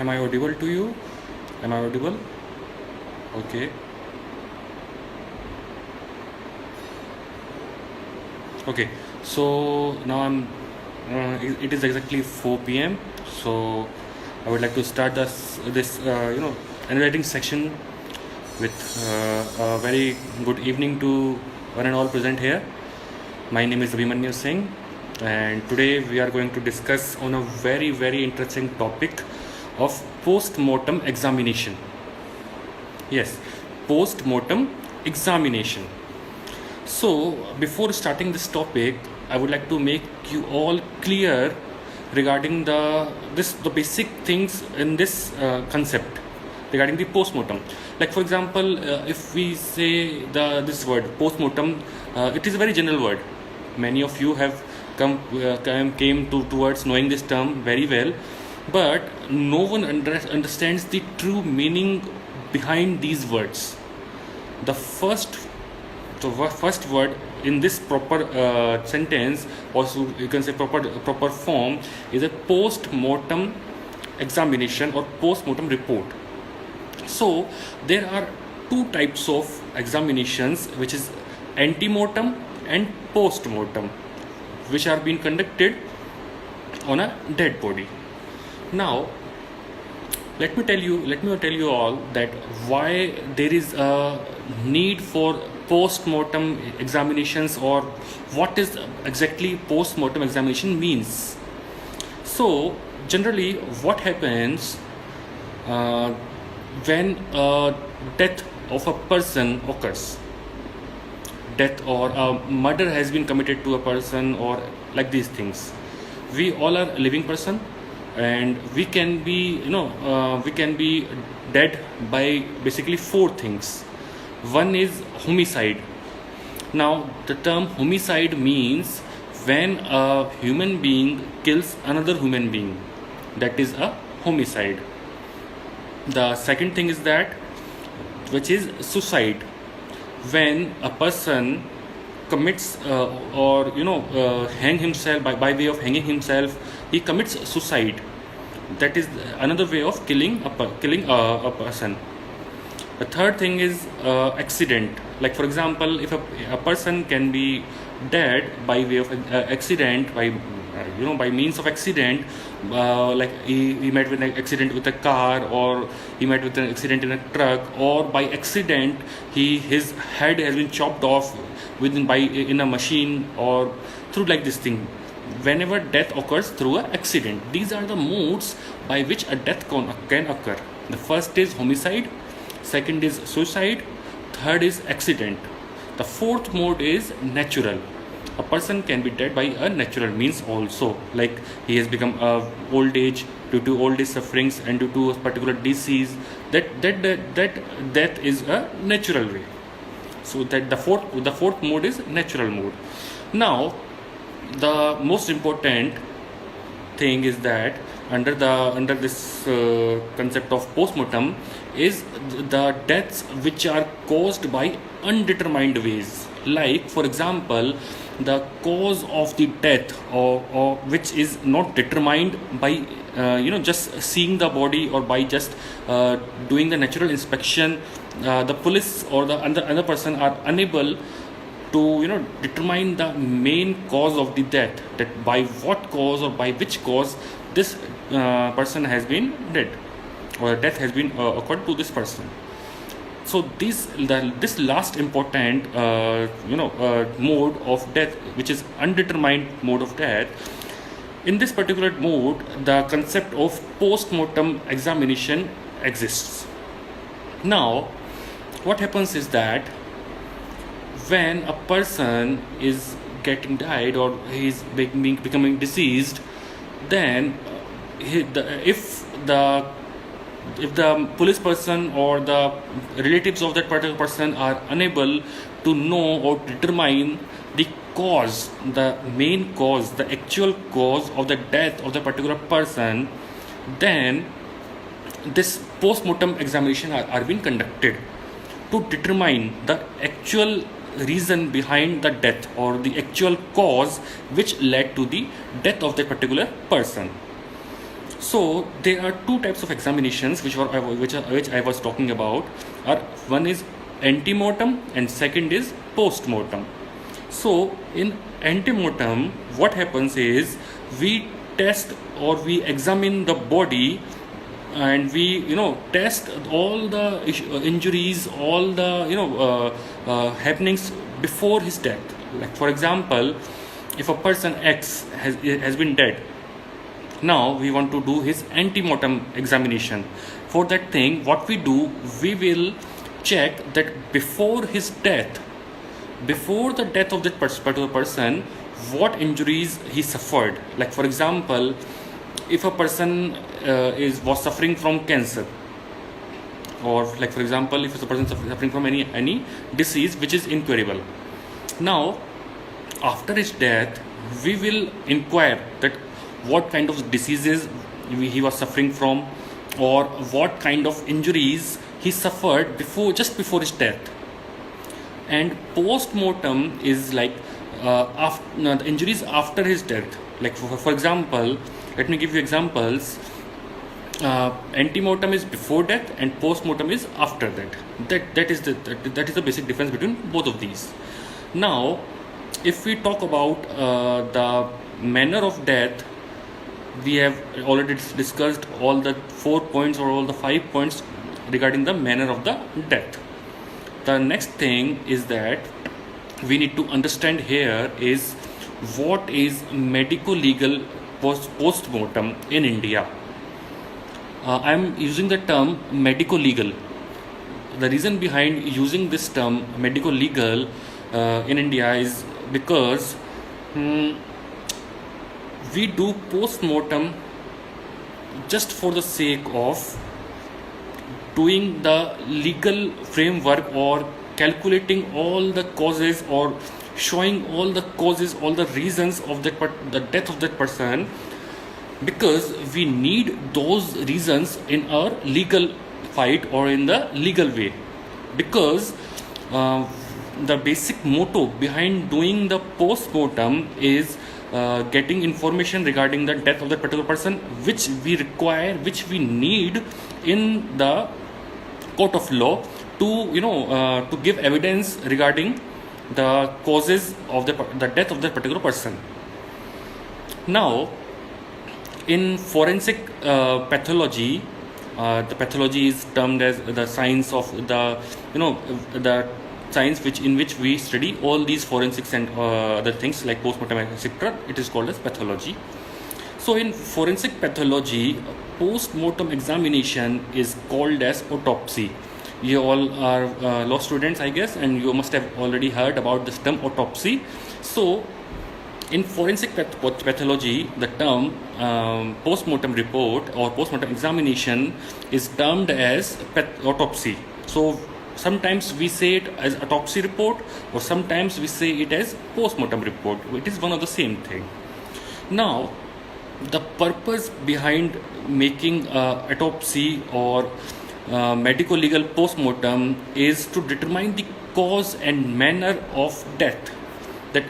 Am I audible to you? Am I audible? Okay. Okay. So now it is exactly 4 p.m. So I would like to start this analyzing section with a very good evening to one and all present here. My name is Abhimanyu Singh, and today we are going to discuss on a very interesting topic of post-mortem examination. Yes, post-mortem examination. So before starting this topic, I would like to make you all clear regarding the basic things in this concept regarding the post-mortem. Like for example, if we say this word post-mortem, it is a very general word. Many of you have came towards knowing this term very well, but no one understands the true meaning behind these words. The first word in this proper sentence, or so you can say proper form, is a post-mortem examination or post-mortem report. So there are two types of examinations, which is ante-mortem and post-mortem, which are being conducted on a dead body. Now let me tell you all that why there is a need for post-mortem examinations, or what is exactly post-mortem examination means. So generally what happens when death of a person occurs, death or a murder has been committed to a person, or like these things, we all are a living person, and we can be dead by basically four things. One is homicide. Now the term homicide means when a human being kills another human being, that is a homicide. The second thing is which is suicide. When a person commits hang himself by way of hanging himself, he commits suicide. That is another way of killing a person. The third thing is accident. Like for example, if a person can be dead by way of accident, by means of accident, like he met with an accident with a car, or he met with an accident in a truck, or by accident his head has been chopped off in a machine, or through like this thing. Whenever death occurs through an accident, these are the modes by which a death can occur. The first is homicide, second is suicide, third is accident. The fourth mode is natural. A person can be dead by a natural means also, like he has become old age due to old age sufferings and due to a particular disease. That death is a natural way. So that the fourth mode is natural mode. Now the most important thing is that under this concept of postmortem is the deaths which are caused by undetermined ways. Like for example, the cause of the death, or which is not determined by just seeing the body, or by just doing the natural inspection. The police or the other person are unable to determine the main cause of the death, that by what cause or by which cause this person has been dead, or death has been occurred to this person. So this last important mode of death, which is undetermined mode of death, in this particular mode the concept of post-mortem examination exists. Now what happens is that when a person is getting died, or he is becoming deceased, then if the police person or the relatives of that particular person are unable to know or determine the cause, the main cause, the actual cause of the death of the particular person, then this post-mortem examination are being conducted to determine the actual reason behind the death, or the actual cause which led to the death of that particular person. So there are two types of examinations which I was talking about. One is antemortem and second is postmortem. So in antemortem, what happens is we test or we examine the body, and we test all the injuries, all the happenings before his death. Like for example, if a person X has been dead, now we want to do his antemortem examination. For that thing, what we do, we will check that before his death, before the death of that particular person, what injuries he suffered. Like for example, if a person was suffering from cancer, or like for example, if a person suffering from any disease which is incurable, now after his death we will inquire that what kind of diseases he was suffering from, or what kind of injuries he suffered just before his death. And post-mortem is like the injuries after his death. Like for example, let me give you examples. Antemortem is before death and post-mortem is after death. That is the basic difference between both of these. Now, if we talk about the manner of death, we have already discussed all the 4 points or all the 5 points regarding the manner of the death. The next thing is that we need to understand here is what is medico-legal post-mortem in India. I am using the term medico-legal. The reason behind using this term medico-legal in India is because we do post-mortem just for the sake of doing the legal framework or calculating all the causes or showing all the causes, all the reasons of the death of that person, because we need those reasons in our legal fight or in the legal way. Because the basic motto behind doing the post-mortem is getting information regarding the death of that particular person, which we require, which we need in the court of law to give evidence regarding the causes of the death of that particular person. Now, in forensic pathology, the pathology is termed as the science of the science in which we study all these forensics and other things like postmortem, etc. It is called as pathology. So in forensic pathology, post-mortem examination is called as autopsy. You all are law students, I guess, and you must have already heard about this term autopsy. So in forensic pathology, the term post-mortem report or post-mortem examination is termed as autopsy. So sometimes we say it as autopsy report, or sometimes we say it as post-mortem report. It is one of the same thing. Now, the purpose behind making autopsy or medico-legal post-mortem is to determine the cause and manner of death. That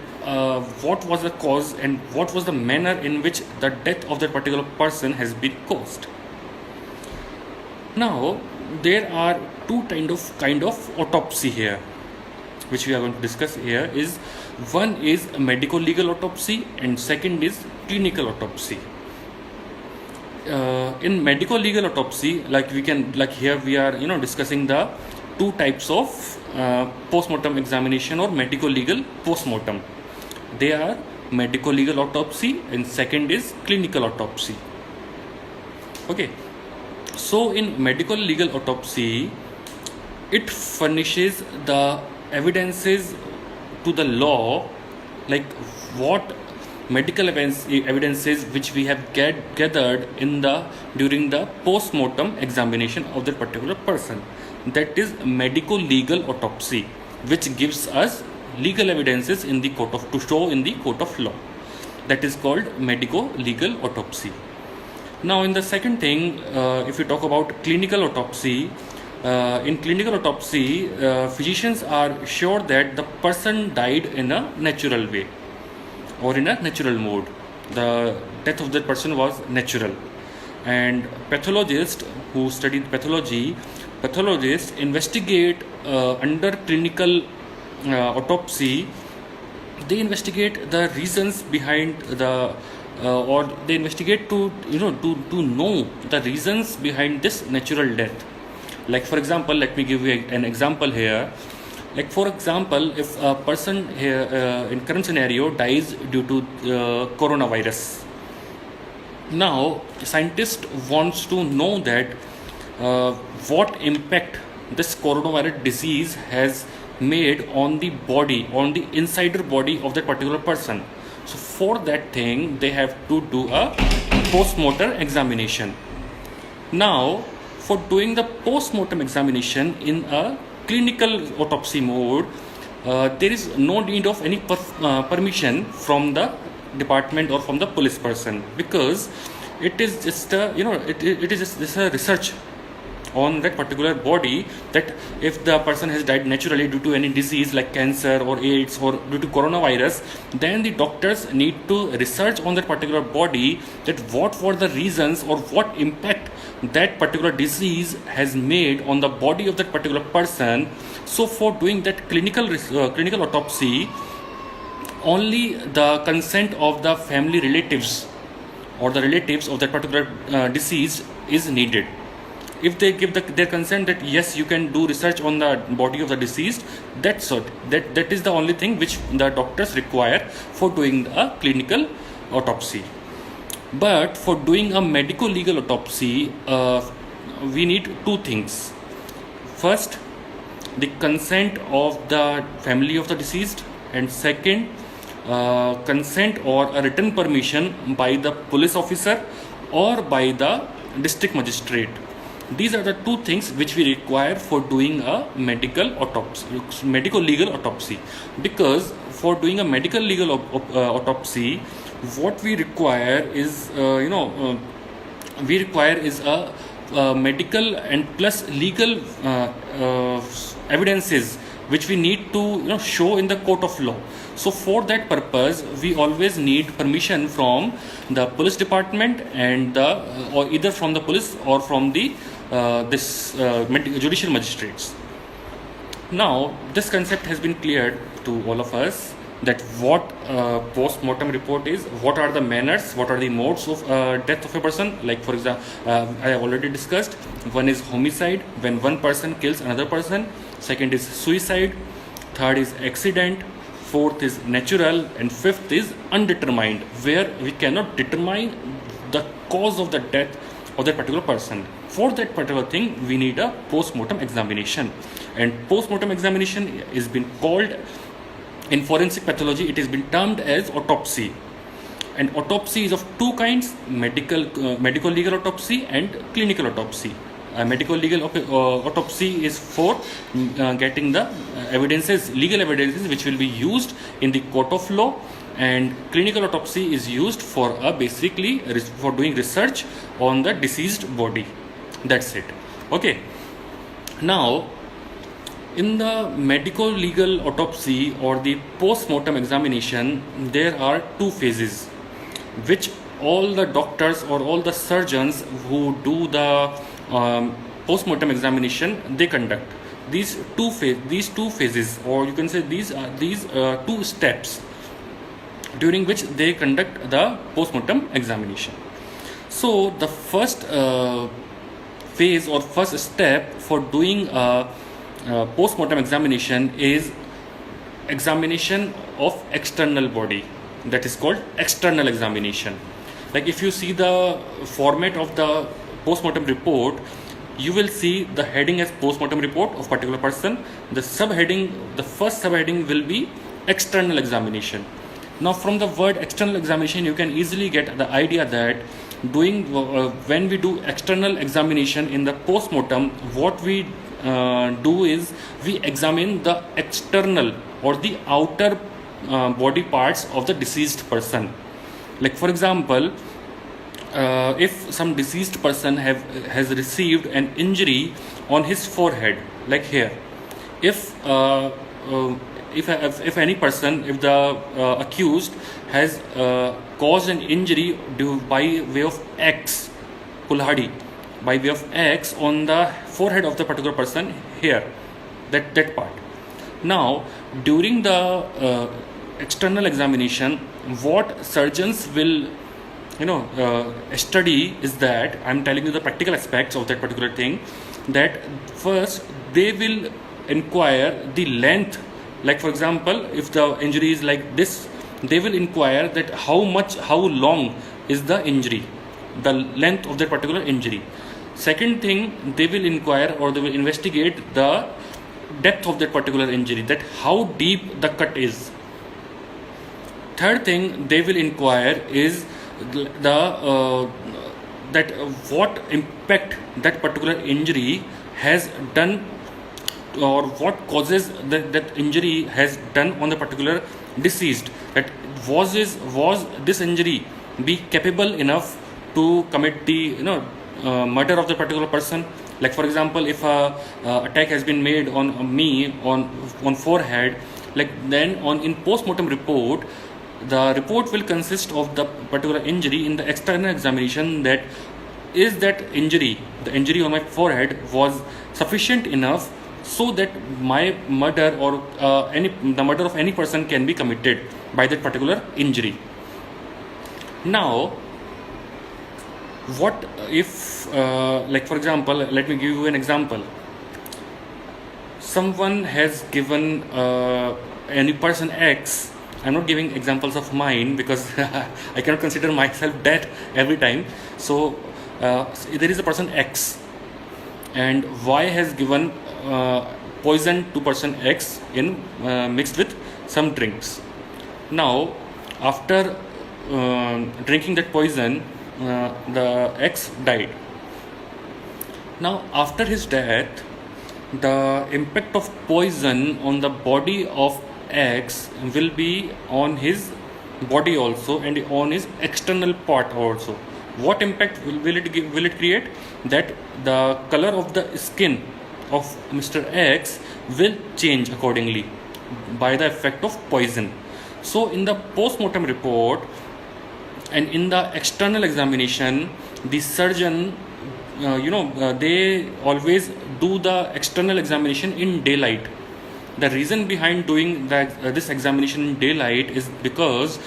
what was the cause and what was the manner in which the death of that particular person has been caused. Now, there are two kind of autopsy here, which we are going to discuss here. Is one is a medico-legal autopsy and second is clinical autopsy. In medico-legal autopsy, here we are discussing the two types of post-mortem examination or medico-legal post-mortem. They are medico-legal autopsy and second is clinical autopsy. Okay. So in medico-legal autopsy, it furnishes the evidences to the law, like what medical evidences which we have gathered during the post-mortem examination of that particular person. That is medico-legal autopsy, which gives us legal evidences to show in the court of law. That is called medico-legal autopsy. Now, in the second thing, if we talk about clinical autopsy, in clinical autopsy, physicians are sure that the person died in a natural way or in a natural mode. The death of that person was natural. and pathologists who studied pathology, pathologists investigate under clinical autopsy. They investigate the reasons behind the or they investigate to to know the reasons behind this natural death. Like for example, let me give you an example here. Like for example, if a person here in current scenario dies due to coronavirus, now scientist wants to know that what impact this coronavirus disease has made on the body, on the insider body of that particular person. So for that thing, they have to do a post-mortem examination. Now, for doing the post-mortem examination in a clinical autopsy mode, there is no need of any permission from the department or from the police person, because it is just a, it is just a research on that particular body, that if the person has died naturally due to any disease like cancer or AIDS or due to coronavirus, then the doctors need to research on that particular body, that what were the reasons or what impact that particular disease has made on the body of that particular person. So for doing that clinical autopsy, only the consent of the family relatives or the relatives of that particular deceased is needed. If they give their consent that yes, you can do research on the body of the deceased, that's it. That is the only thing which the doctors require for doing a clinical autopsy. But for doing a medical legal autopsy, we need two things. First, the consent of the family of the deceased, and second, consent or a written permission by the police officer or by the district magistrate. These are the two things which we require for doing a medical legal autopsy. Because for doing a medical legal autopsy, what we require is a medical and plus legal evidences which we need to show in the court of law. So for that purpose, we always need permission from the police department and or either from the police or from the judicial magistrates. Now this concept has been cleared to all of us, that what post-mortem report is, what are the manners, what are the modes of death of a person. Like for example, I have already discussed, one is homicide, when one person kills another person. Second is suicide. Third is accident. Fourth is natural, and fifth is undetermined, where we cannot determine the cause of the death of that particular person. For that particular thing, we need a post-mortem examination, and post-mortem examination is been called, in forensic pathology, it has been termed as autopsy. And autopsy is of two kinds: medical legal autopsy and clinical autopsy. Medical legal autopsy is for getting the legal evidences which will be used in the court of law, and clinical autopsy is used for basically for doing research on the deceased body. That's it. Okay. Now, in the medical legal autopsy or the post-mortem examination, there are two phases which all the doctors or all the surgeons who do the post-mortem examination, they conduct. These two phases, or you can say these two steps during which they conduct the post-mortem examination. So the first phase or first step for doing a post-mortem examination is examination of external body. That is called external examination. Like if you see the format of the post-mortem report, you will see the heading as post-mortem report of particular person. The first subheading will be external examination. Now from the word external examination, you can easily get the idea that when we do external examination in the post-mortem, what we do is we examine the external or the outer body parts of the deceased person. Like for example, if some deceased person has received an injury on his forehead, like here, if any person, if the accused has caused an injury by way of X kulhadi by way of X on the forehead of the particular person here, that part. Now, during the external examination, what surgeons will study is that, I'm telling you the practical aspects of that particular thing, that first they will inquire the length. Like for example, if the injury is like this, they will inquire that how long is the injury, the length of that particular injury. Second thing, they will inquire or they will investigate the depth of that particular injury, that how deep the cut is. Third thing they will inquire is the that what impact that particular injury has done, or what causes that injury has done on the particular deceased. That was this injury be capable enough to commit the murder of the particular person. Like for example, if a attack has been made on me on forehead, like then in post-mortem report, the report will consist of the particular injury in the external examination, that is that injury, the injury on my forehead was sufficient enough so that my murder or the murder of any person can be committed by that particular injury. Now, what if like for example, let me give you an example. Someone has given any person X. I'm not giving examples of mine because I cannot consider myself dead every time. So there is a person X, and Y has given poison to person X in mixed with some drinks. Now, after drinking that poison, the X died. Now, after his death, the impact of poison on the body of X will be on his body also and on his external part also. What impact will it create? That the color of the skin of Mr. X will change accordingly by the effect of poison. So in the post-mortem report and in the external examination, the surgeon they always do the external examination in daylight. The reason behind doing this examination in daylight is because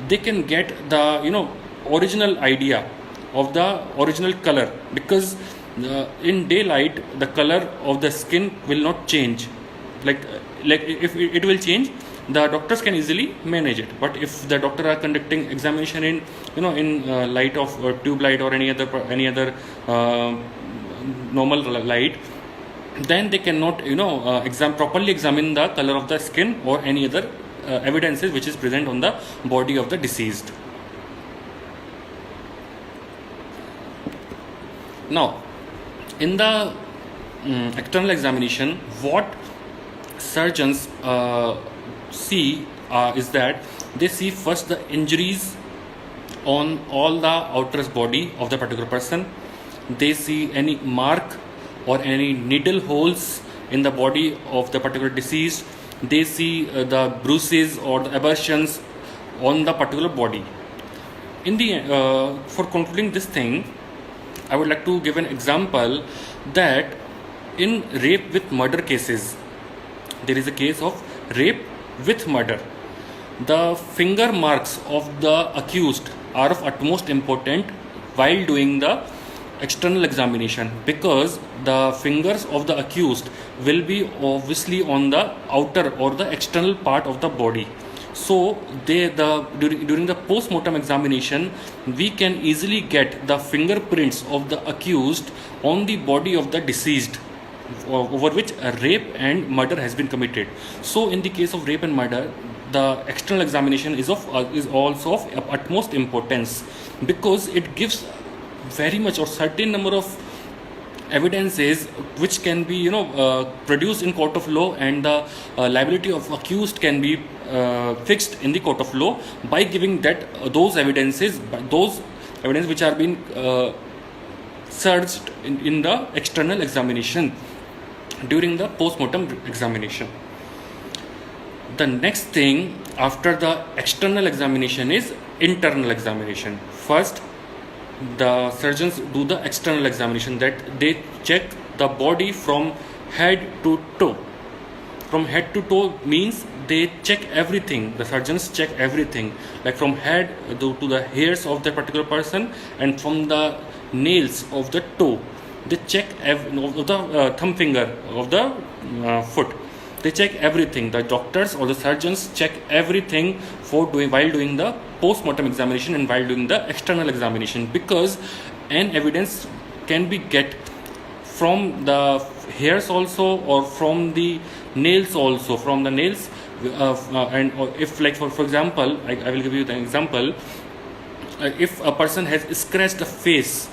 they can get the original idea of the original color, because in daylight the color of the skin will not change. Like if it will change, the doctors can easily manage it. But if the doctor are conducting examination in in light of tube light or any other normal light, then they cannot properly examine the color of the skin or any other evidences which is present on the body of the deceased. Now, in the external examination, what surgeons see is that they see first the injuries on all the outer body of the particular person. They see any mark or any needle holes in the body of the particular deceased. They see the bruises or the abrasions on the particular body. In the for concluding this thing, I would like to give an example that in rape with murder cases, there is a case of rape with murder. The finger marks of the accused are of utmost importance while doing the external examination, because the fingers of the accused will be obviously on the outer or the external part of the body. So during the post-mortem examination, we can easily get the fingerprints of the accused on the body of the deceased, over which a rape and murder has been committed. So in the case of rape and murder, the external examination is also of utmost importance, because it gives very much or certain number of evidences which can be produced in court of law, and the liability of accused can be fixed in the court of law by giving those evidences which are being searched in the external examination during the post-mortem examination. The next thing after the external examination is internal examination. First, the surgeons do the external examination, that they check the body from head to toe. From head to toe means they check everything. The surgeons check everything, like from head to the hairs of the particular person, and from the nails of the toe. They check of the thumb finger of the foot. They check everything. The doctors or the surgeons check everything while doing the post-mortem examination and while doing the external examination, because an evidence can be get from the hairs also, or from the nails also. From the nails, and if, like, for example, I will give you the example. If a person has scratched the face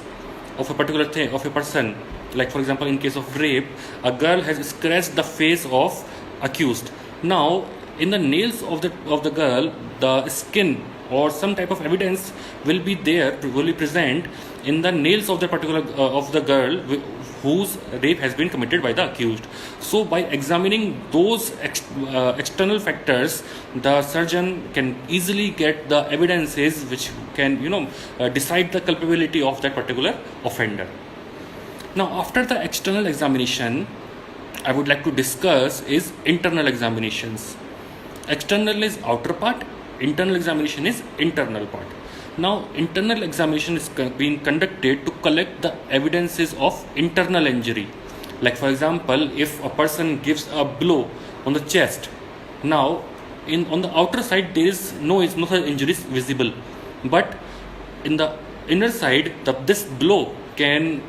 of a particular thing of a person, like for example in case of rape, a girl has scratched the face of accused. Now in the nails of the girl, the skin or some type of evidence will be present in the nails of the particular of the girl whose rape has been committed by the accused. So by examining those external factors, the surgeon can easily get the evidences which can decide the culpability of that particular offender. Now after the external examination, I would like to discuss is internal examinations. External is outer part, internal examination is internal part. Now internal examination is being conducted to collect the evidences of internal injury. Like for example, if a person gives a blow on the chest, now on the outer side there is no such injuries visible, but in the inner side this blow can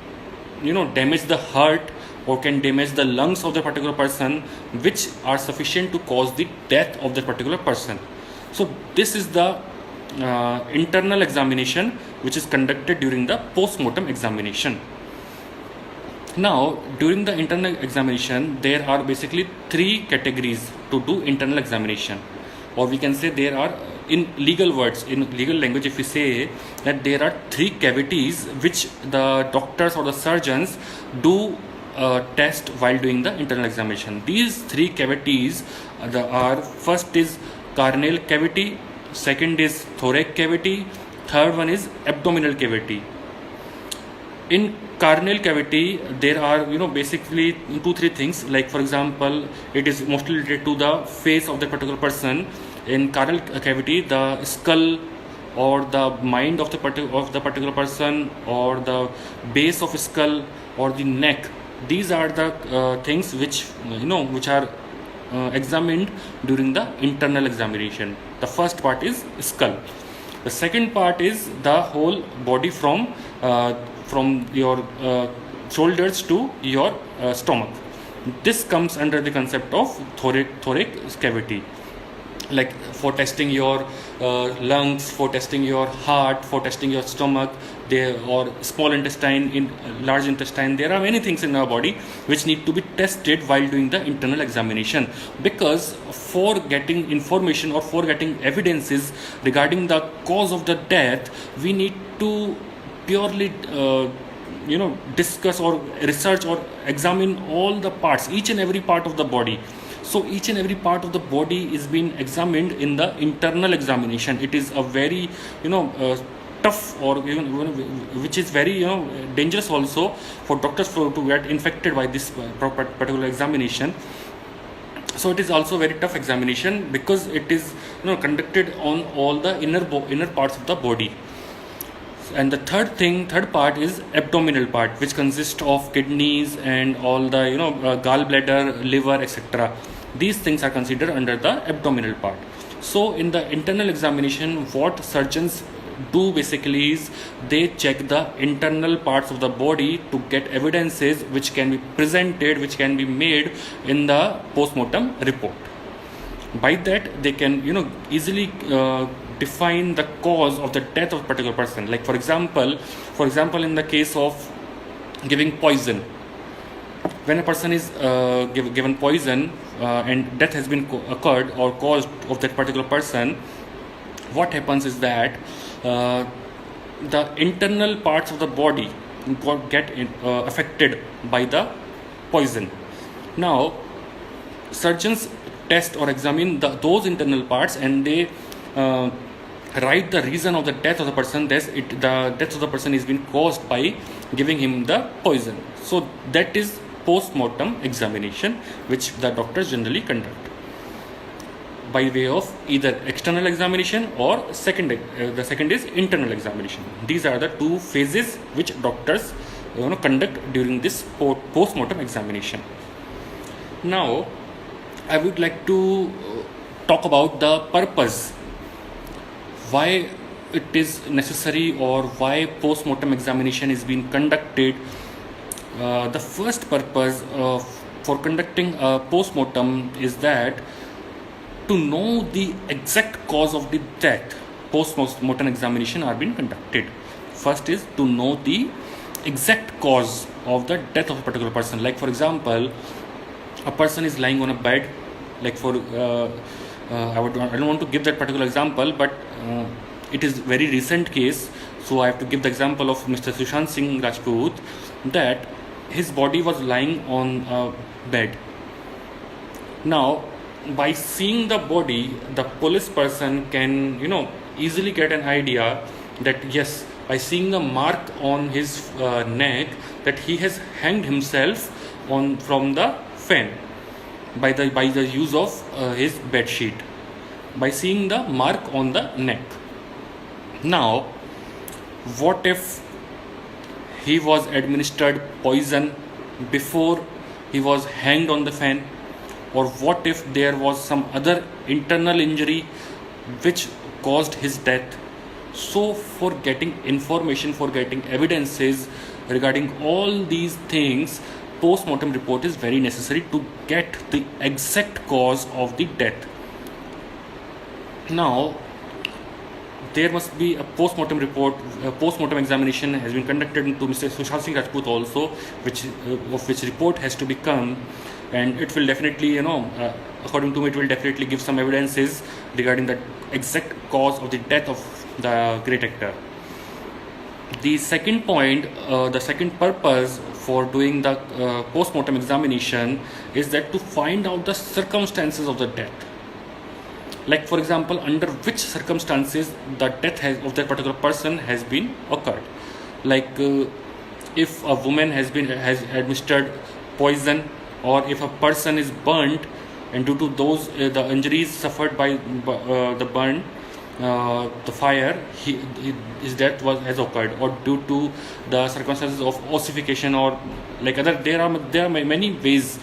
damage the heart or can damage the lungs of the particular person, which are sufficient to cause the death of the particular person. So this is the internal examination which is conducted during the post-mortem examination. Now during the internal examination, there are basically three categories to do internal examination, or we can say there are, in legal words, in legal language, if we say that there are three cavities which the doctors or the surgeons do test while doing the internal examination. These three cavities are, first is carnal cavity, second is thoracic cavity, third one is abdominal cavity. In carnal cavity, there are basically 2-3 things. Like for example, it is mostly related to the face of the particular person. In carnal cavity, the skull or the mind of the particular person, or the base of skull or the neck, these are the things which are examined during the internal examination. The first part is skull. The second part is the whole body from your shoulders to your stomach. This comes under the concept of thoracic cavity. Like for testing your lungs, for testing your heart, for testing your stomach, or small intestine, in large intestine, there are many things in our body which need to be tested while doing the internal examination, because for getting information or for getting evidences regarding the cause of the death, we need to purely discuss or research or examine all the parts, each and every part of the body. So each and every part of the body is being examined in the internal examination. It is a very tough, or which is very dangerous also for doctors to get infected by this particular examination. So it is also very tough examination, because it is conducted on all the inner parts of the body. And the third part is abdominal part, which consists of kidneys and all the gallbladder, liver, etc. These things are considered under the abdominal part. So in the internal examination, what surgeons do basically is they check the internal parts of the body to get evidences which can be presented, which can be made in the post-mortem report. By that, they can easily define the cause of the death of a particular person. Like for example, in the case of giving poison, when a person is given poison and death has been occurred or caused of that particular person, what happens is that the internal parts of the body get affected by the poison. Now surgeons test or examine those internal parts, and they write the reason of the death of the person, the death of the person is been caused by giving him the poison. So that is post-mortem examination, which the doctors generally conduct by way of either external examination or the second is internal examination. These are the two phases which doctors conduct during this post-mortem examination. Now I would like to talk about the purpose, why it is necessary or why post-mortem examination is being conducted. The first purpose for conducting a post-mortem is that to know the exact cause of the death. Post-mortem examination are being conducted. First is to know the exact cause of the death of a particular person. Like for example, a person is lying on a bed. Like for I don't want to give that particular example, but it is very recent case, so I have to give the example of Mr. Sushant Singh Rajput, that his body was lying on a bed. Now, by seeing the body, the police person can easily get an idea that yes, by seeing the mark on his neck, that he has hanged himself from the fan by the use of his bed sheet, by seeing the mark on the neck. Now, what if he was administered poison before he was hanged on the fan? Or what if there was some other internal injury which caused his death? So for getting information, for getting evidences regarding all these things, post-mortem report is very necessary to get the exact cause of the death. Now, there must be a post-mortem report. A post-mortem examination has been conducted to Mr. Sushant Singh Rajput also, of which report has to become, and it will definitely, according to me, it will definitely give some evidences regarding the exact cause of the death of the great actor. The second point, the second purpose for doing the post-mortem examination is that to find out the circumstances of the death. Like for example, under which circumstances the death of that particular person has been occurred. Like if a woman has administered poison, or if a person is burnt, and due to those the injuries suffered by the burn, the fire, his death has occurred, or due to the circumstances of ossification, or like other, there are many ways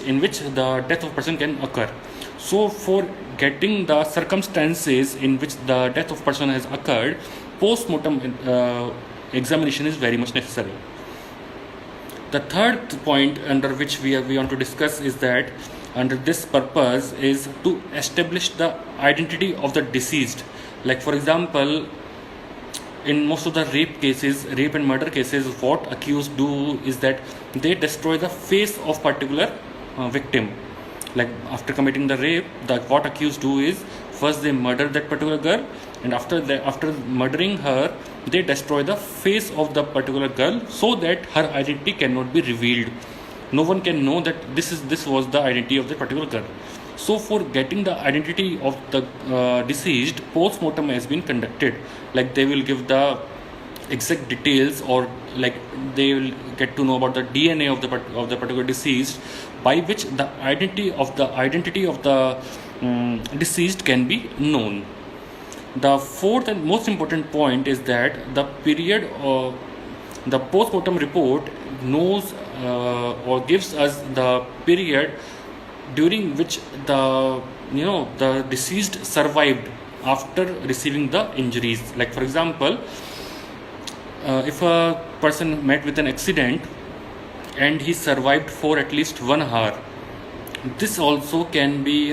in which the death of a person can occur. So for getting the circumstances in which the death of person has occurred, post-mortem examination is very much necessary. The third point under which we want to discuss is that under this purpose is to establish the identity of the deceased. Like for example, in most of the rape and murder cases, what accused do is that they destroy the face of particular victim. Like after committing the rape, what accused do is first they murder that particular girl, and after murdering her, they destroy the face of the particular girl so that her identity cannot be revealed. No one can know that this was the identity of the particular girl. So for getting the identity of the deceased, post-mortem has been conducted. Like they will give the exact details, or like they will get to know about the DNA of the particular deceased, by which the identity of the deceased can be known. The fourth and most important point is that the period of the post-mortem report knows or gives us the period during which the deceased survived after receiving the injuries. Like for example, if a person met with an accident and he survived for at least 1 hour, this also can be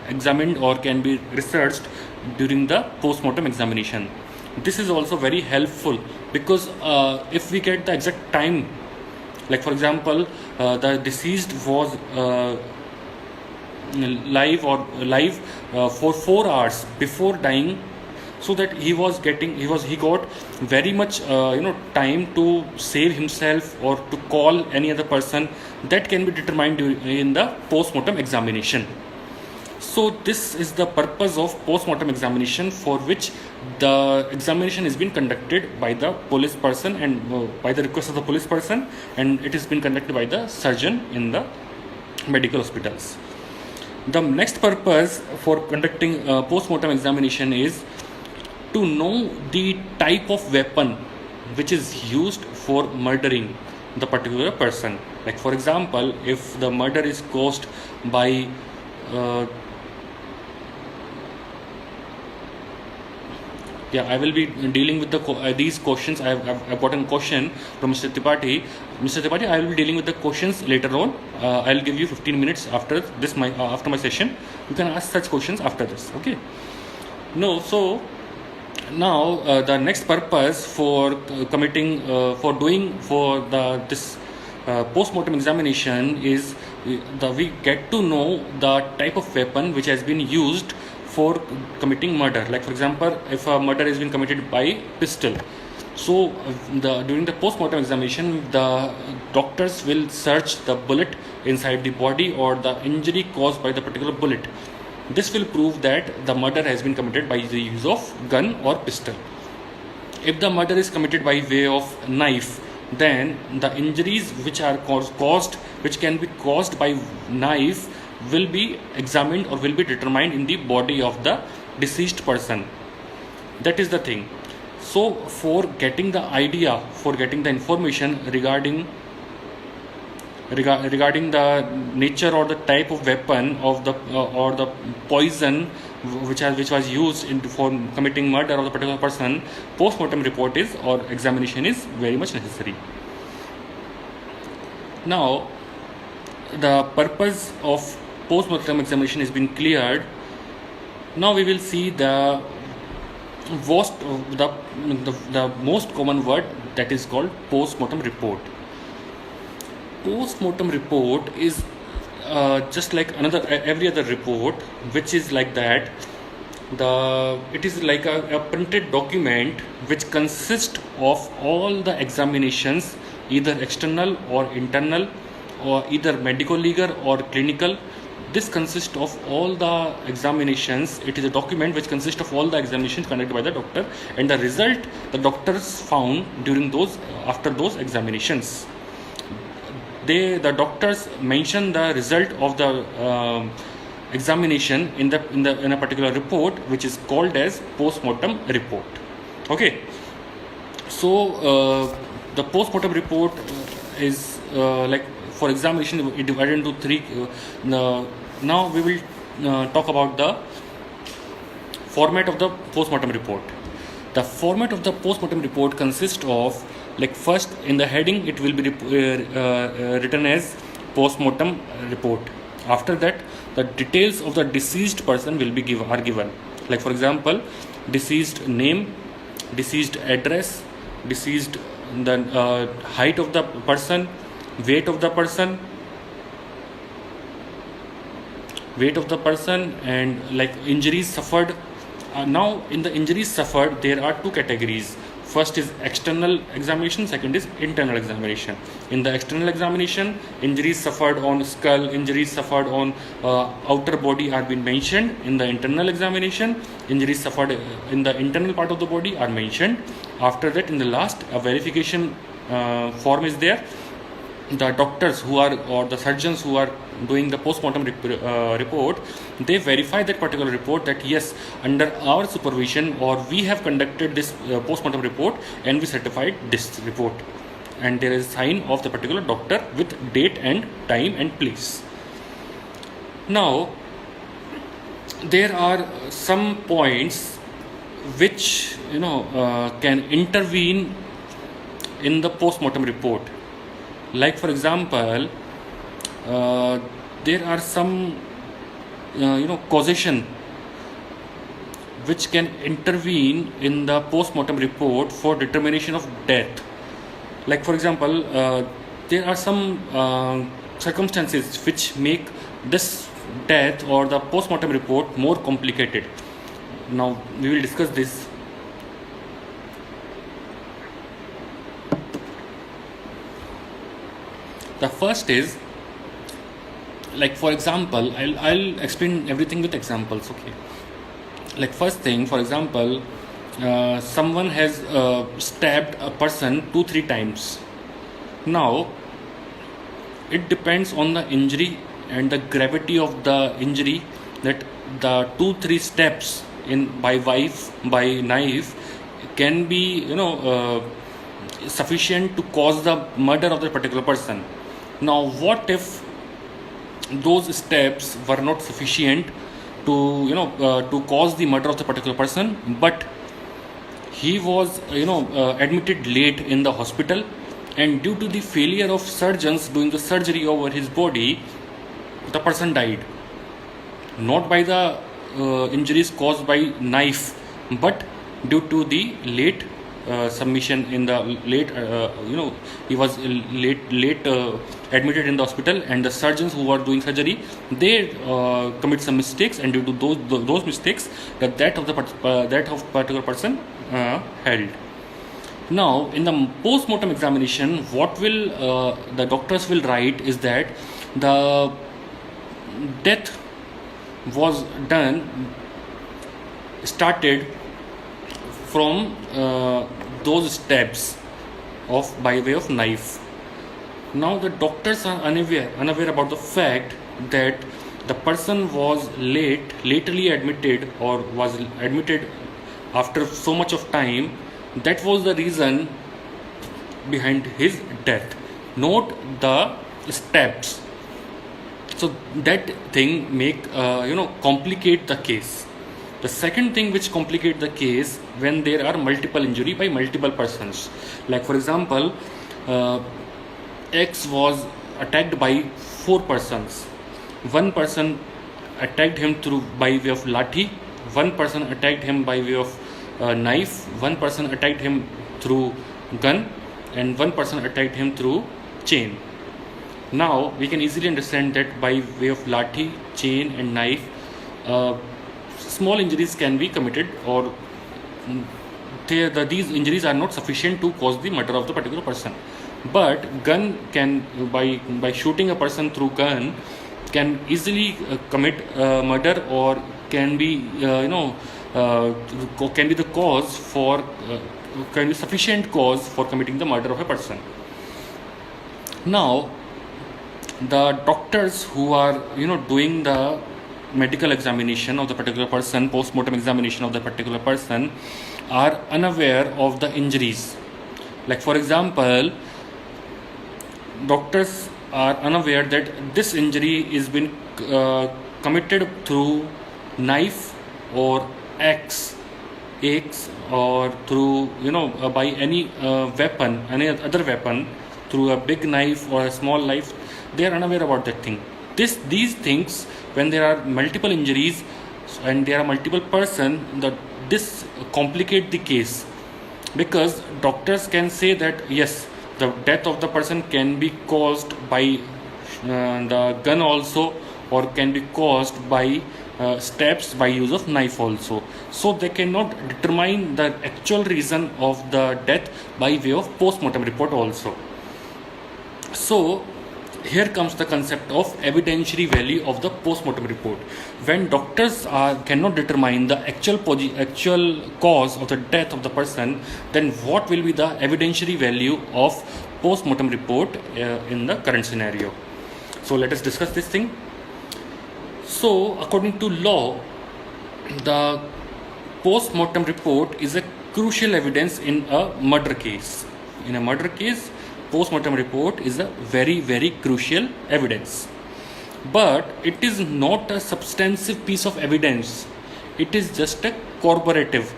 examined or can be researched during the post-mortem examination. This is also very helpful because if we get the exact time, like for example, the deceased was live for 4 hours before dying, so that he got very much time to save himself or to call any other person, that can be determined in the post-mortem examination. So So this is the purpose of post-mortem examination, for which the examination is being conducted by the police person and by the request of the police person, and it is being conducted by the surgeon in the medical hospitals. The next purpose for conducting post-mortem examination is to know the type of weapon which is used for murdering the particular person. Like for example, if the murder is caused by I will be dealing with these questions. I've gotten a question from Mr. Tripathi. Mr. Tripathi, I will be dealing with the questions later on. I'll give you 15 minutes after this, after my session. You can ask such questions after this. Okay. No, so now the next purpose for this post-mortem examination is we get to know the type of weapon which has been used for committing murder. Like for example, if a murder has been committed by pistol, so during the post-mortem examination, the doctors will search the bullet inside the body or the injury caused by the particular bullet. This will prove that the murder has been committed by the use of gun or pistol. If the murder is committed by way of knife, then the injuries which can be caused by knife will be examined or will be determined in the body of the deceased person. That is the thing. So for getting the idea, for getting the information regarding the nature or the type of weapon of the or the poison which was used for committing murder of the particular person, post-mortem report is or examination is very much necessary. Now the purpose of post-mortem examination has been cleared. Now we will see the most common word, that is called post-mortem report. Post-mortem report is just like every other report, which is like that. It is like a printed document which consists of all the examinations, either external or internal, or either medical legal or clinical. This consists of all the examinations. It is a document which consists of all the examinations conducted by the doctor and the result the doctors found after those examinations. The doctors mention the result of the examination in a particular report, which is called as post-mortem report. Okay. So the post-mortem report is like for examination, it divided into three. Now we will talk about the format of the post-mortem report. The format of the post-mortem report consists of, like, first in the heading it will be written as post-mortem report. After that, the details of the deceased person are given. Like for example, deceased name, deceased address, deceased the height of the person, weight of the person, and like injuries suffered. Now in the injuries suffered, there are two categories. First is external examination, second is internal examination. In the external examination, injuries suffered on skull, injuries suffered on outer body are being mentioned. In the internal examination, injuries suffered in the internal part of the body are mentioned. After that, in the last, a verification form is there. The doctors or the surgeons who are doing the post-mortem report, they verify that particular report, that yes, under our supervision, or we have conducted this post-mortem report and we certified this report, and there is a sign of the particular doctor with date and time and place. Now there are some points which can intervene in the post-mortem report. Like for example, there are some causation which can intervene in the post-mortem report for determination of death. Like for example, there are some circumstances which make this death or the post-mortem report more complicated. Now we will discuss this. The first is Like for example, I'll explain everything with examples. Okay. Like first thing, for example, someone has stabbed a person 2-3 times. Now it depends on the injury and the gravity of the injury, that the 2-3 steps in by knife can be sufficient to cause the murder of the particular person. Now what if those steps were not sufficient to to cause the murder of the particular person, but he was admitted late in the hospital, and due to the failure of surgeons doing the surgery over his body, the person died, not by the injuries caused by knife, but due to the late submission in the late he was late admitted in the hospital, and the surgeons who were doing surgery, they commit some mistakes, and due to those mistakes, the death of the particular person held. Now in the post-mortem examination, what will the doctors will write is that the death was started from those steps of by way of knife. Now the doctors are unaware about the fact that the person was lately admitted, or was admitted after so much of time. That was the reason behind his death, not the steps. So that thing make complicate the case. The second thing which complicate the case, when there are multiple injury by multiple persons. Like for example, X was attacked by 4 persons. One person attacked him through by way of lathi, one person attacked him by way of knife, one person attacked him through gun, and one person attacked him through chain. Now we can easily understand that by way of lathi, chain and knife, small injuries can be committed, or these injuries are not sufficient to cause the murder of the particular person. But gun can, by shooting a person through gun, can easily commit murder, or can be can be the cause for can be sufficient cause for committing the murder of a person. Now the doctors who are doing the medical examination of the particular person, post-mortem examination of the particular person, are unaware of the injuries. Like for example, doctors are unaware that this injury is been committed through knife or axe, or through by any weapon, any other weapon, through a big knife or a small knife. They are unaware about that thing. These things, when there are multiple injuries and there are multiple person, this complicate the case, because doctors can say that yes, the death of the person can be caused by the gun also, or can be caused by steps by use of knife also. So they cannot determine the actual reason of the death by way of post-mortem report also. So here comes the concept of evidentiary value of the post-mortem report. When doctors cannot determine the actual cause of the death of the person, then what will be the evidentiary value of post-mortem report in the current scenario? So let us discuss this thing. So according to law, the post-mortem report is a crucial evidence in a murder case. In a murder case, post-mortem report is a very, very crucial evidence. But it is not a substantive piece of evidence. It is just a corroborative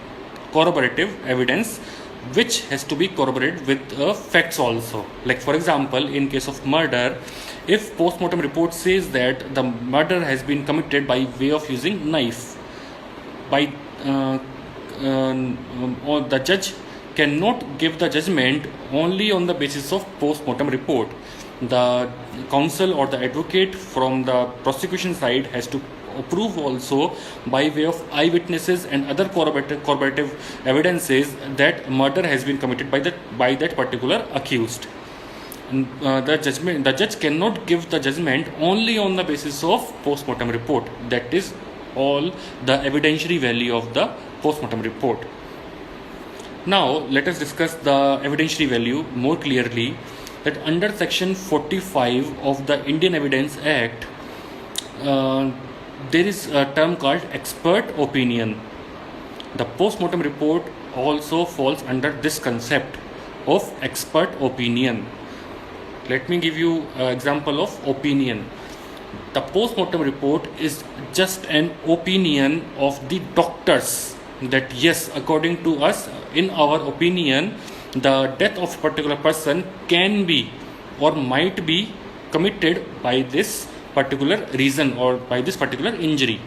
evidence, which has to be corroborated with facts also. Like for example, in case of murder, if post-mortem report says that the murder has been committed by way of using knife, by or the judge cannot give the judgment only on the basis of post-mortem report. The counsel or the advocate from the prosecution side has to prove also by way of eyewitnesses and other corroborative evidences that murder has been committed by that particular accused. the judge cannot give the judgment only on the basis of post-mortem report. That is all the evidentiary value of the post-mortem report. Now let us discuss the evidentiary value more clearly. That under section 45 of the Indian Evidence Act, there is a term called expert opinion. The post-mortem report also falls under this concept of expert opinion. Let me give you an example of opinion. The post-mortem report is just an opinion of the doctors that yes, according to us, in our opinion, the death of a particular person can be or might be committed by this particular reason or by this particular injury.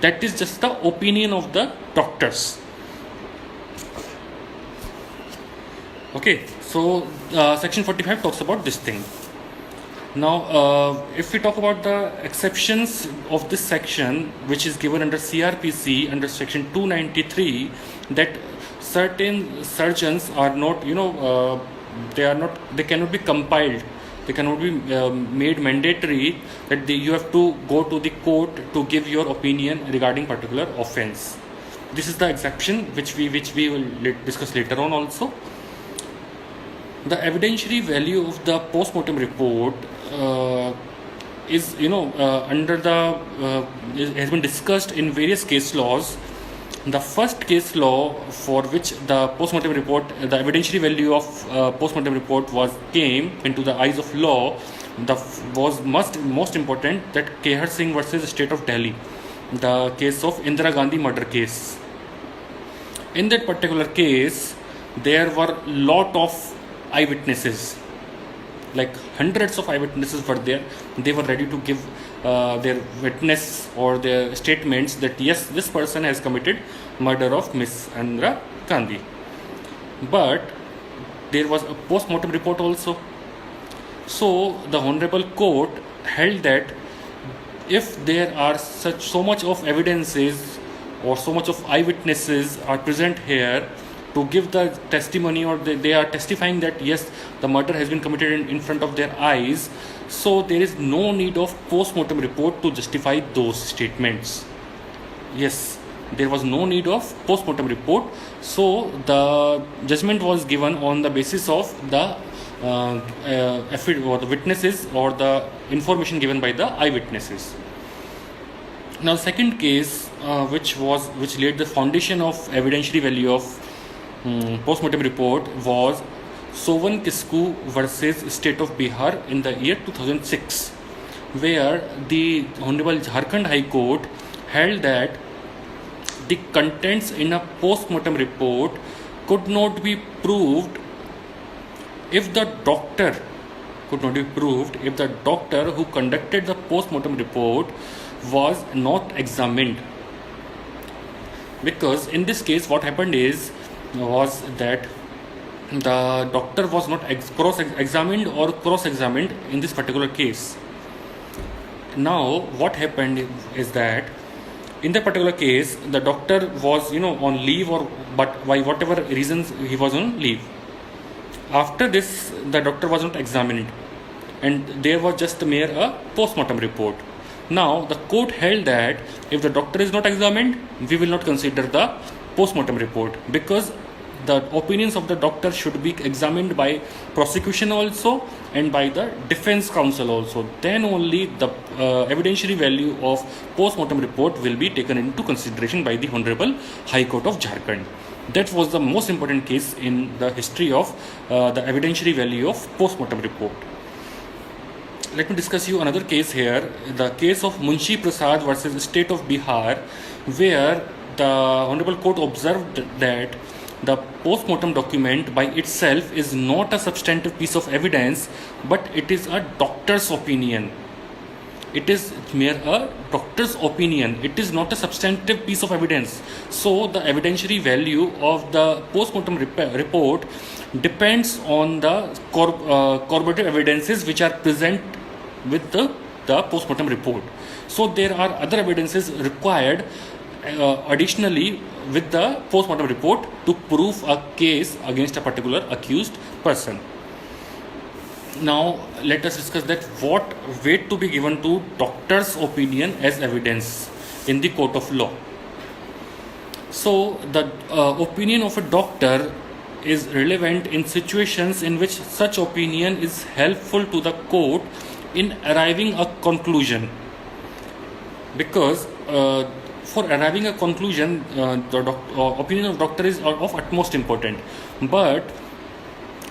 That is just the opinion of the doctors. Okay, so section 45 talks about this thing. Now, if we talk about the exceptions of this section, which is given under CRPC under section 293, that certain surgeons are not, they cannot be compiled, they cannot be made mandatory that you have to go to the court to give your opinion regarding particular offense. This is the exception which we will discuss later on also. The evidentiary value of the post-mortem report is under the has been discussed in various case laws. The first case law for which the post-mortem report, the evidentiary value of post-mortem report came into the eyes of law, was most important, that Kehar Singh versus State of Delhi, the case of Indira Gandhi murder case. In that particular case, there were lot of eyewitnesses, like hundreds of eyewitnesses were there. They were ready to give their witness or their statements that yes, this person has committed murder of Miss Indira Gandhi. But there was a post-mortem report also. So the Honorable Court held that if there are so much of evidences or so much of eyewitnesses are present here to give the testimony, or they are testifying that yes, the murder has been committed in front of their eyes, so there is no need of post-mortem report to justify those statements. Yes, there was no need of post-mortem report, so the judgment was given on the basis of the or the witnesses or the information given by the eyewitnesses. Now, second case which laid the foundation of evidentiary value of post-mortem report was Sovan Kisku versus State of Bihar in the year 2006, where the Honorable Jharkhand High Court held that the contents in a post-mortem report could not be proved if the doctor who conducted the post-mortem report was not examined. Because in this case, what happened was that the doctor was not cross-examined or cross-examined in this particular case. Now, what happened is that in that particular case, the doctor was, on leave, but by whatever reasons he was on leave. After this, the doctor was not examined, and there was just mere a post-mortem report. Now, the court held that if the doctor is not examined, we will not consider the post-mortem report, because the opinions of the doctor should be examined by prosecution also and by the defense counsel also. Then only the evidentiary value of post-mortem report will be taken into consideration by the Honorable High Court of Jharkhand. That was the most important case in the history of the evidentiary value of post-mortem report. Let me discuss you another case here, the case of Munshi Prasad versus State of Bihar, where the Honorable Court observed that the post-mortem document by itself is not a substantive piece of evidence, but it is a doctor's opinion. It is mere a doctor's opinion. It is not a substantive piece of evidence. So the evidentiary value of the post-mortem report depends on the corroborative evidences which are present with the post-mortem report. So there are other evidences required additionally with the post-mortem report to prove a case against a particular accused person. Now let us discuss that what weight to be given to doctor's opinion as evidence in the court of law. So the opinion of a doctor is relevant in situations in which such opinion is helpful to the court in arriving a conclusion, because for arriving a conclusion the opinion of doctor is of utmost important, but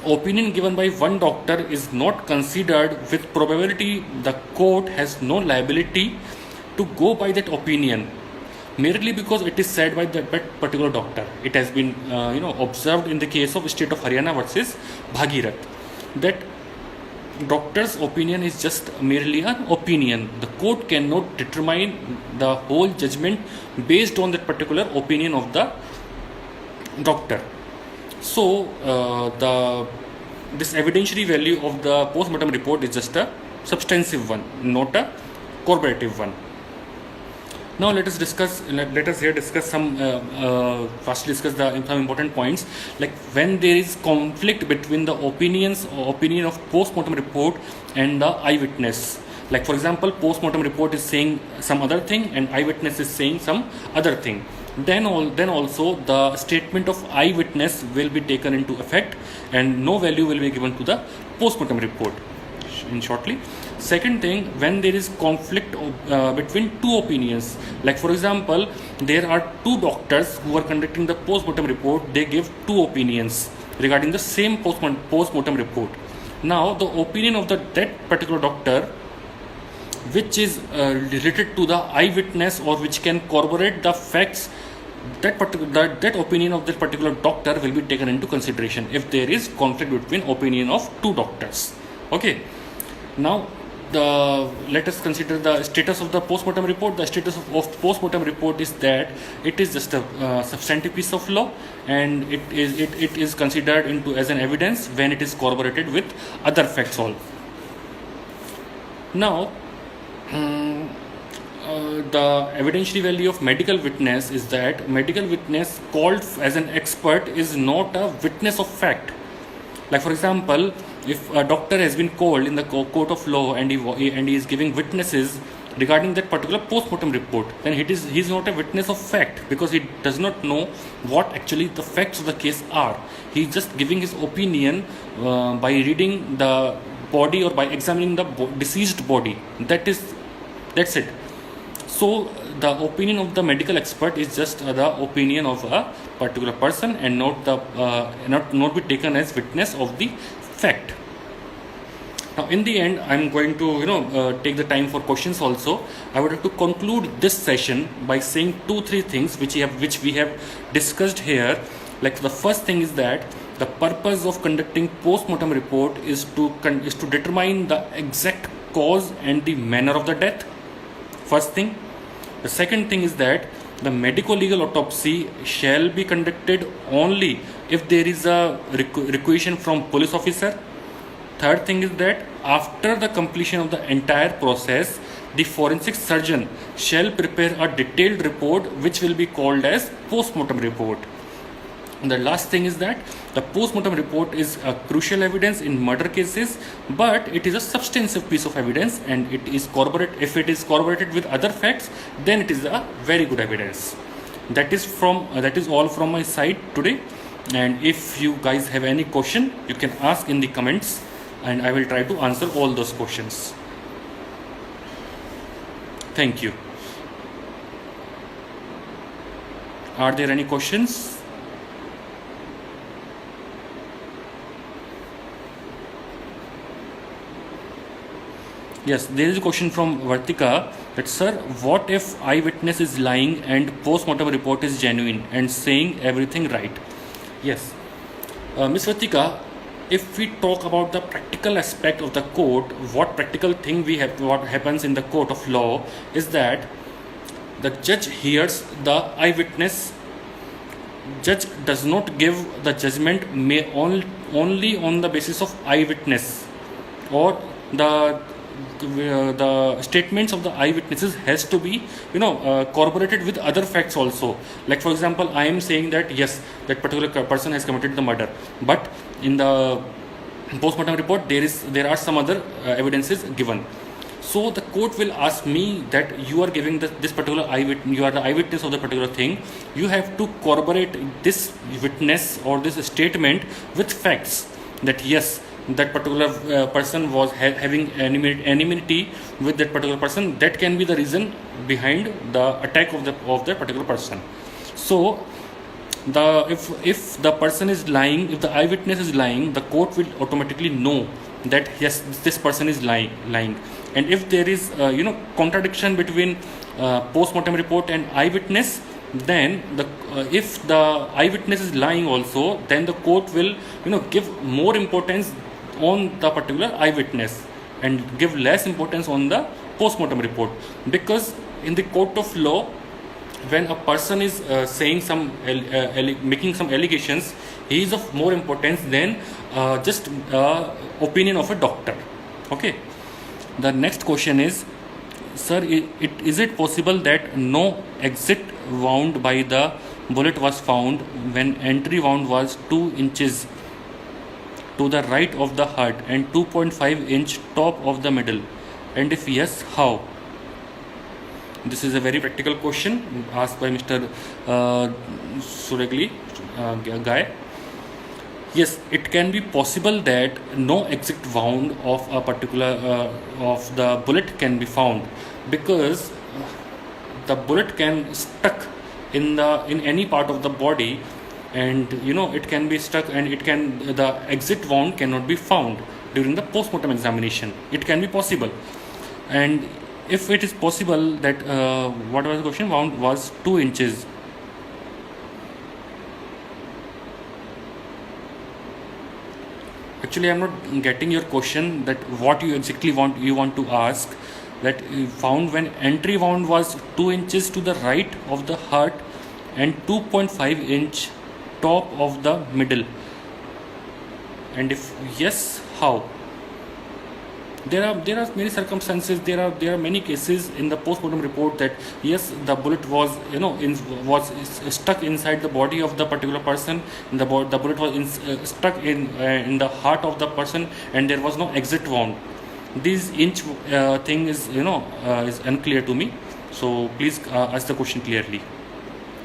opinion given by one doctor is not considered. With probability, the court has no liability to go by that opinion merely because it is said by that particular doctor. It has been observed in the case of state of Haryana versus Bhagirath, that doctor's opinion is just merely an opinion. The court cannot determine the whole judgment based on that particular opinion of the doctor. So this evidentiary value of the post-mortem report is just a substantive one, not a corroborative one. Now let us discuss some important points, like when there is conflict between the opinion of post-mortem report and the eyewitness. Like for example, post-mortem report is saying some other thing and eyewitness is saying some other thing. Then also the statement of eyewitness will be taken into effect and no value will be given to the post-mortem report. In shortly, second thing, when there is conflict between two opinions, like for example, there are two doctors who are conducting the post-mortem report. They give two opinions regarding the same post-mortem report. Now the opinion of that particular doctor, which is related to the eyewitness or which can corroborate the facts, that opinion of that particular doctor will be taken into consideration if there is conflict between opinion of two doctors. Okay. Now let us consider the status of the post-mortem report. The status of post-mortem report is that it is just a substantive piece of law, and it is considered as an evidence when it is corroborated with other facts all. Now the evidentiary value of medical witness is that medical witness called as an expert is not a witness of fact. Like for example, if a doctor has been called in the court of law and he is giving witnesses regarding that particular post-mortem report, then he is not a witness of fact, because he does not know what actually the facts of the case are. He is just giving his opinion by reading the body or by examining the deceased body. That's it. So the opinion of the medical expert is just the opinion of a particular person and not be taken as witness of the fact. Now in the end, I'm going to take the time for questions also. I would like to conclude this session by saying 2-3 things which we have discussed here. Like the first thing is that the purpose of conducting post-mortem report is to determine the exact cause and the manner of the death. First thing. The second thing is that the medico-legal autopsy shall be conducted only if there is a requisition from police officer. Third thing is that after the completion of the entire process, the forensic surgeon shall prepare a detailed report which will be called as post-mortem report. And the last thing is that the post-mortem report is a crucial evidence in murder cases, but it is a substantive piece of evidence, and if it is corroborated with other facts, then it is a very good evidence. That is all from my side today. And if you guys have any question, you can ask in the comments, and I will try to answer all those questions. Thank you. Are there any questions? Yes, there is a question from Vartika that, sir, what if eyewitness is lying and post-mortem report is genuine and saying everything right? Yes, Ms. Vartika, if we talk about the practical aspect of the court, what happens in the court of law is that the judge hears the eyewitness. Judge does not give the judgment only on the basis of eyewitness, or the statements of the eyewitnesses has to be corroborated with other facts also. Like for example, I am saying that yes, that particular person has committed the murder, but in the post-mortem report, there are some other evidences given. So the court will ask me that you are giving this particular you are the eyewitness of the particular thing. You have to corroborate this witness or this statement with facts that yes, that particular person was having enmity with that particular person. That can be the reason behind the attack of the particular person. So if the person is lying, if the eyewitness is lying, the court will automatically know that yes, this person is lying. And if there is contradiction between post-mortem report and eyewitness, then if the eyewitness is lying also, then the court will give more importance on the particular eyewitness and give less importance on the post-mortem report. Because in the court of law, when a person is saying some making some allegations, he is of more importance than just opinion of a doctor. Okay. The next question is, sir, is it possible that no exit wound by the bullet was found when entry wound was 2 inches to the right of the heart and 2.5 inch top of the middle? And if yes, how? This is a very practical question asked by Mr. Suregli guy. Yes, it can be possible that no exit wound of a particular of the bullet can be found, because the bullet can stuck in any part of the body, and it can be stuck, and the exit wound cannot be found during the post-mortem examination. It can be possible. And if it is possible that what was the question? Wound was 2 inches. Actually, I'm not getting your question, that what you exactly want to ask. That found when entry wound was 2 inches to the right of the heart and 2.5 inch top of the middle. And if yes, how? There are many circumstances. There are many cases in the post-mortem report that yes, the bullet was was stuck inside the body of the particular person. The bullet was stuck in the heart of the person, and there was no exit wound. This inch thing is is unclear to me. So please ask the question clearly.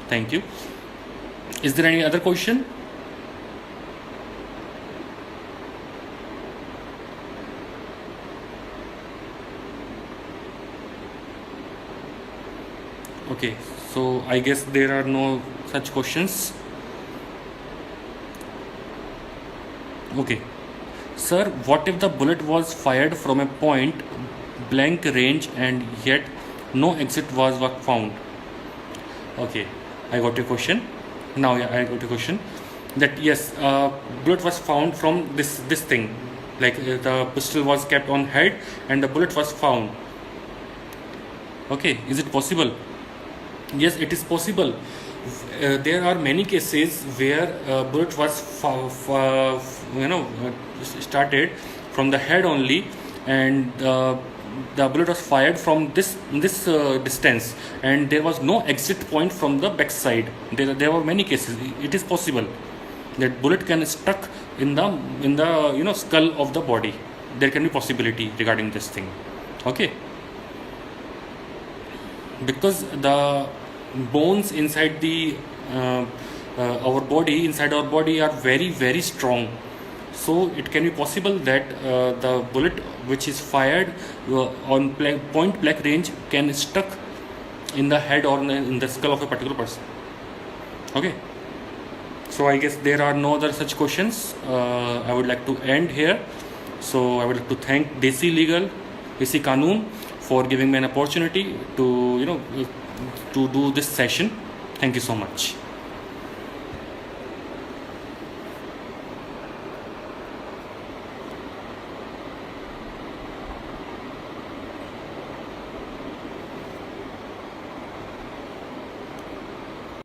Thank you. Is there any other question? Okay, so I guess there are no such questions. Okay, sir, what if the bullet was fired from a point blank range and yet no exit was found? Okay, I got your question. Now, yeah, I got your question. That yes, bullet was found from this thing, like the pistol was kept on head and the bullet was found. Okay, is it possible? Yes, it is possible. There are many cases where bullet was started from the head only, and the bullet was fired from this distance, and there was no exit point from the back side. There were many cases. It is possible that bullet can stuck in the skull of the body. There can be possibility regarding this thing. Okay, because the bones inside our body are very, very strong. So it can be possible that the bullet which is fired on point blank range can stuck in the head or in the skull of a particular person. Okay, so I guess there are no other such questions. I would like to end here. So I would like to thank Desi Legal, Desi Kanun, for giving me an opportunity to to do this session. Thank you so much.